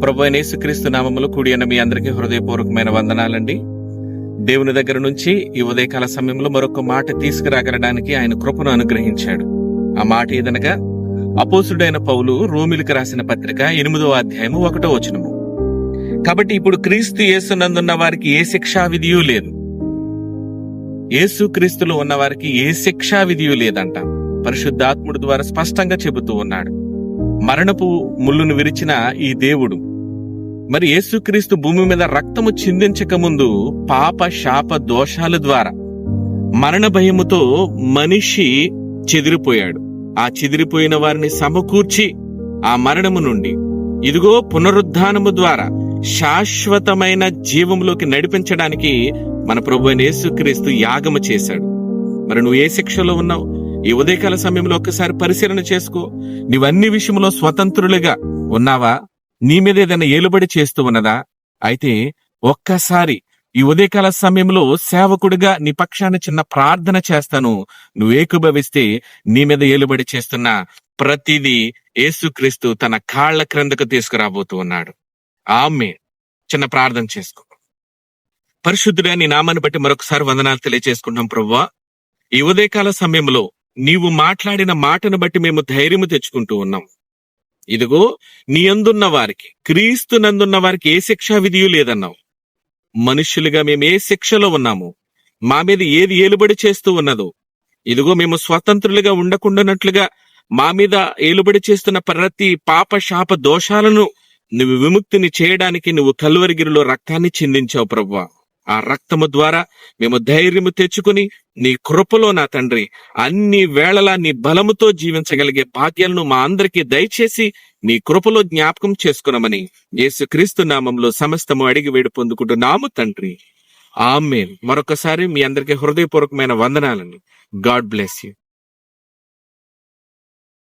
ప్రభువైన యేసుక్రీస్తు నామములో కూడి ఉన్న మీ అందరికీ హృదయపూర్వకమైన వందనాలండి. దేవుని దగ్గర నుంచి ఈ ఉదయకాల సమయంలో మరొక మాట తీసుకురాగలడానికి ఆయన కృపను అనుగ్రహించాడు. ఆ మాట ఏదనగా అపోస్తుడైన పౌలు రోమిలికి రాసిన పత్రిక 8వ అధ్యాయము 1వ వచనము. కాబట్టి ఇప్పుడు క్రీస్తు యేసునందున్న వారికి ఏ శిక్షా విధియూ లేదు. యేసు క్రీస్తులో ఉన్న వారికి ఏ శిక్షా విధియూ లేదంట. పరిశుద్ధాత్ముడి ద్వారా స్పష్టంగా చెబుతూ ఉన్నాడు. మరణపు ముళ్ళును విరిచిన ఈ దేవుడు మరి యేసుక్రీస్తు భూమి మీద రక్తము చిందించక ముందు పాప శాప దోషాల ద్వారా మరణ భయముతో మనిషి చెదిరిపోయాడు. ఆ చెదిరిపోయిన వారిని సమకూర్చి ఆ మరణము నుండి ఇదిగో పునరుద్ధానము ద్వారా శాశ్వతమైన జీవంలోకి నడిపించడానికి మన ప్రభువైన యేసుక్రీస్తు యాగము చేశాడు. మరి నువ్వు ఏ శిక్షలో ఉన్నావు? ఈ ఉదయకాల సమయంలో ఒక్కసారి పరిశీలన చేసుకో. నీవన్ని విషయంలో స్వతంత్రులుగా ఉన్నావా? నీ మీద ఏదైనా ఏలుబడి చేస్తూ ఉన్నదా? అయితే ఒక్కసారి ఈ ఉదయకాల సమయంలో సేవకుడిగా నీ పక్షాన చిన్న ప్రార్థన చేస్తాను. నువ్వు ఏకీభవిస్తే నీ మీద ఏలుబడి చేస్తున్న ప్రతిదీ యేసుక్రీస్తు తన కాళ్ల క్రిందకు తీసుకురాబోతూ ఉన్నాడు. ఆమేన్. చిన్న ప్రార్థన చేసుకో. పరిశుద్ధుడా, నీ నామాన్ని బట్టి మరొకసారి వందనాలు తెలియజేసుకుంటాం ప్రభువా. ఈ ఉదయకాల సమయంలో నీవు మాట్లాడిన మాటను బట్టి మేము ధైర్యము తెచ్చుకుంటూ ఉన్నాం. ఇదిగో నీ యందున్న వారికి, క్రీస్తు నందున్న వారికి ఏ శిక్షా విధియూ లేదన్నావు. మనుష్యులుగా మేము ఏ శిక్షలో ఉన్నాము, మా మీద ఏది ఏలుబడి చేస్తూ ఉన్నదో, ఇదిగో మేము స్వతంత్రులుగా ఉండకుండానట్లుగా మా మీద ఏలుబడి చేస్తున్న ప్రతి పాప శాప దోషాలను నువ్వు విముక్తిని చేయడానికి నువ్వు కల్వరిగిరిలో రక్తాన్ని చిందించావు ప్రభువా. ఆ రక్తము ద్వారా మేము ధైర్యము తెచ్చుకుని నీ కృపలో నా తండ్రి అన్ని వేళలా నీ బలముతో జీవించగలిగే భాగ్యాలను మా అందరికీ దయచేసి నీ కృపలో జ్ఞాపకం చేసుకున్నామని యేసుక్రీస్తు నామంలో సమస్తము అడిగి వేడి పొందుకుంటున్నాము తండ్రి. ఆమేన్. మరొకసారి మీ అందరికీ హృదయపూర్వకమైన వందనాలను. God bless you.